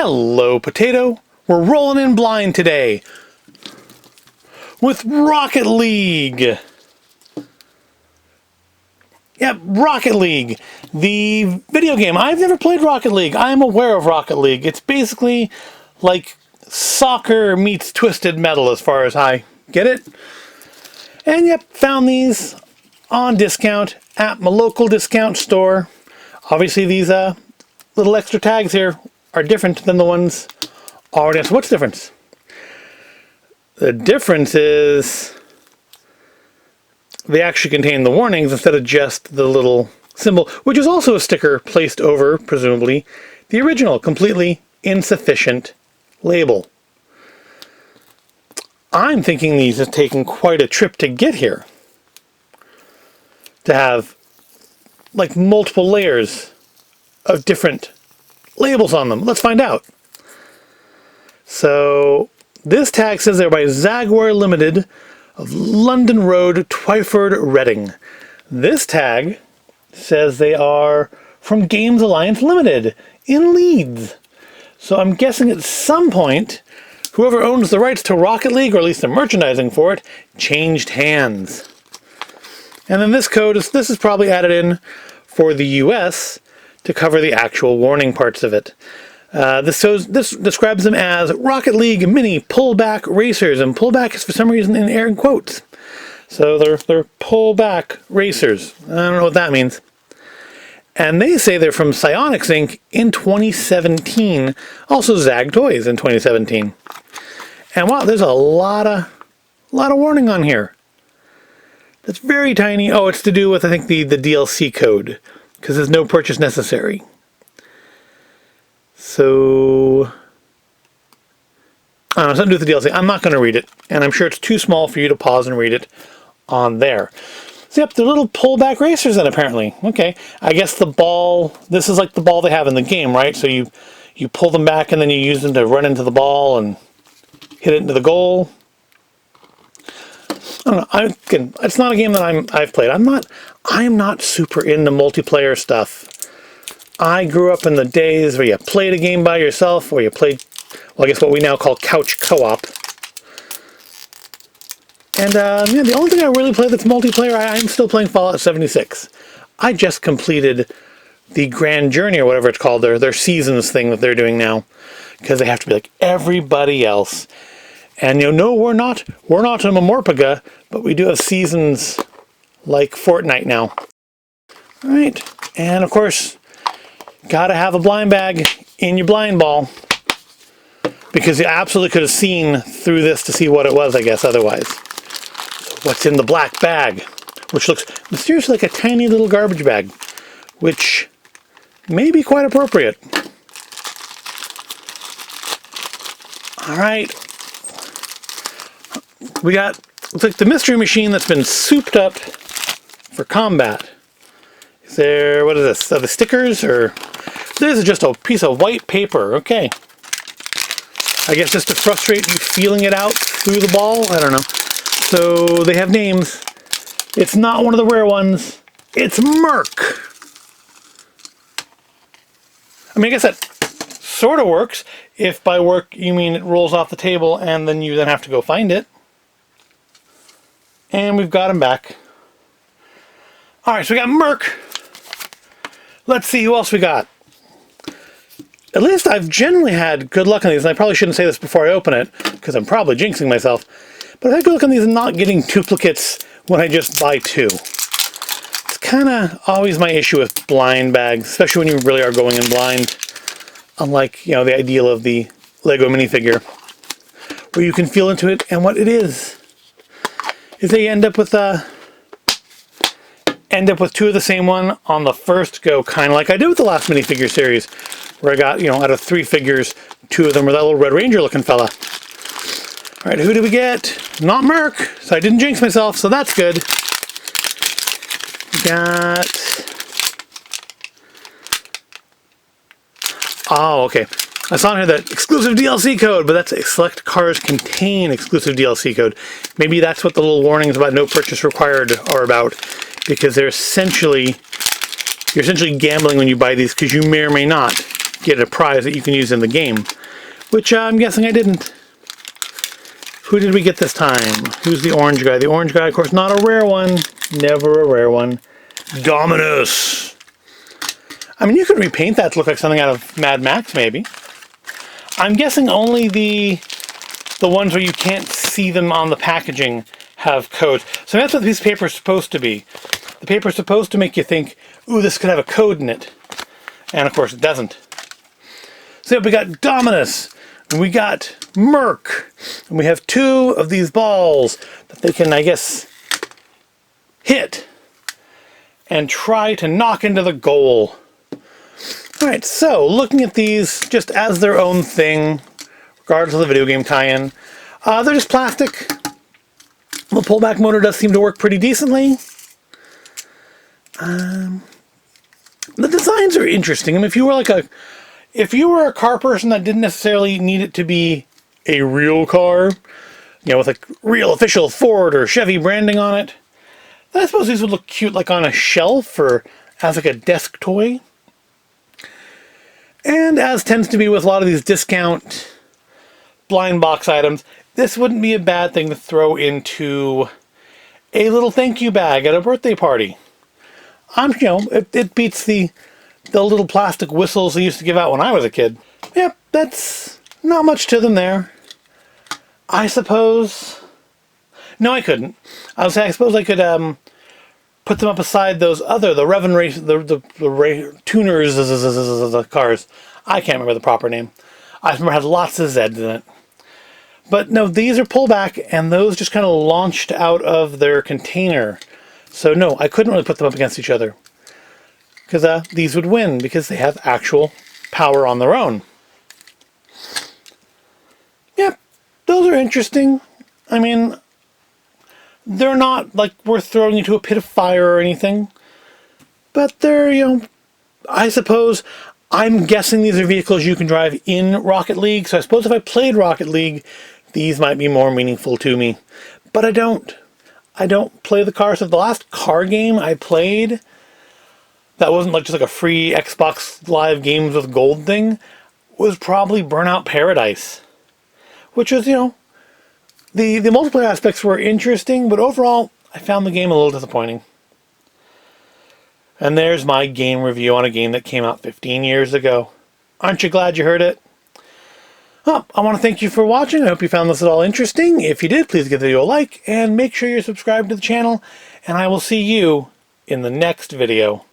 Hello, Potato. We're rolling in blind today with Rocket League. Yep, Rocket League, the video game. I've never played Rocket League. I'm aware of Rocket League. It's basically like soccer meets Twisted Metal as far as I get it. And yep, found these on discount at my local discount store. Obviously these little extra tags here are different than the ones already. So what's the difference? The difference is they actually contain the warnings instead of just the little symbol, which is also a sticker placed over, presumably, the original completely insufficient label. I'm thinking these have taken quite a trip to get here. To have like multiple layers of different labels on them. Let's find out. So this tag says they're by Jaguar Limited of London Road, Twyford, Reading. This tag says they are from Games Alliance Limited in Leeds. So I'm guessing at some point, whoever owns the rights to Rocket League, or at least the merchandising for it, changed hands. And then this code this is probably added in for the US to cover the actual warning parts of it. This describes them as Rocket League Mini Pullback Racers, and pullback is for some reason in air quotes. So they're pullback racers. I don't know what that means. And they say they're from Psyonix Inc. in 2017. Also Zag Toys in 2017. And wow, there's a lot of warning on here. That's very tiny. Oh, it's to do with, I think, the DLC code, because there's no purchase necessary. So, I don't know, something to do with the DLC. I'm not going to read it, and I'm sure it's too small for you to pause and read it on there. So yep, they're little pullback racers then, apparently. Okay, I guess the ball, this is like the ball they have in the game, right? So you pull them back and then you use them to run into the ball and hit it into the goal. I don't know. It's not a game that I've played. I'm not super into multiplayer stuff. I grew up in the days where you played a game by yourself, or you played, well, I guess what we now call couch co-op. And yeah, the only thing I really play that's multiplayer, I'm still playing Fallout 76. I just completed the Grand Journey, or whatever it's called, their seasons thing that they're doing now, because they have to be like everybody else. And you know, we're not in Memorpaga, but we do have seasons like Fortnite now. All right, and of course, gotta have a blind bag in your blind ball, because you absolutely could have seen through this to see what it was, I guess, otherwise. So what's in the black bag, which looks mysteriously like a tiny little garbage bag, which may be quite appropriate. All right. We got, looks like the mystery machine that's been souped up for combat. Is there, what is this? Are the stickers, or this is just a piece of white paper? Okay. I guess just to frustrate you feeling it out through the ball? I don't know. So they have names. It's not one of the rare ones. It's Merc. I mean, I guess that sort of works. If by work you mean it rolls off the table and then you then have to go find it. And we've got him back. Alright, so we got Merc. Let's see who else we got. At least I've generally had good luck on these, and I probably shouldn't say this before I open it, because I'm probably jinxing myself. But I've had good luck on these and not getting duplicates when I just buy two. It's kind of always my issue with blind bags, especially when you really are going in blind. Unlike, you know, the ideal of the Lego minifigure, where you can feel into it and what it is they end up with two of the same one on the first go, kind of like I did with the last minifigure series, where I got, you know, out of 3 figures, 2 of them were that little Red Ranger looking fella. All right, who did we get? Not Merc, so I didn't jinx myself, so that's good. We got, oh, okay. I saw in here that exclusive DLC code, but that's a select cars contain exclusive DLC code. Maybe that's what the little warnings about no purchase required are about, because you're essentially gambling when you buy these, because you may or may not get a prize that you can use in the game, which I'm guessing I didn't. Who did we get this time? Who's the orange guy? The orange guy, of course, not a rare one. Never a rare one. Dominus! I mean, you could repaint that to look like something out of Mad Max, maybe. I'm guessing only the ones where you can't see them on the packaging have codes. So that's what this paper is supposed to be. The paper is supposed to make you think, ooh, this could have a code in it. And of course it doesn't. So we got Dominus, and we got Merc, and we have 2 of these balls that they can, I guess, hit and try to knock into the goal. Alright, so looking at these just as their own thing, regardless of the video game tie-in, they're just plastic. The pullback motor does seem to work pretty decently. The designs are interesting. I mean, if you were a car person that didn't necessarily need it to be a real car, you know, with a real official Ford or Chevy branding on it, then I suppose these would look cute like on a shelf or as like a desk toy. And as tends to be with a lot of these discount blind box items, this wouldn't be a bad thing to throw into a little thank you bag at a birthday party. It beats the little plastic whistles they used to give out when I was a kid. Yep, that's not much to them there. I suppose... No, I couldn't. I suppose I could put them up beside those other, the Revan race, the tuners, the cars. I can't remember the proper name. I remember it had lots of Zeds in it. But no, these are pullback, and those just kind of launched out of their container. So no, I couldn't really put them up against each other. Because these would win, because they have actual power on their own. Yep, those are interesting. I mean, they're not like worth throwing into a pit of fire or anything. But they're, I suppose, I'm guessing these are vehicles you can drive in Rocket League. So I suppose if I played Rocket League, these might be more meaningful to me. But I don't. I don't play the cars. So the last car game I played, that wasn't like just like a free Xbox Live Games with Gold thing, was probably Burnout Paradise. Which was, the multiplayer aspects were interesting, but overall, I found the game a little disappointing. And there's my game review on a game that came out 15 years ago. Aren't you glad you heard it? Well, I want to thank you for watching. I hope you found this at all interesting. If you did, please give the video a like, and make sure you're subscribed to the channel, and I will see you in the next video.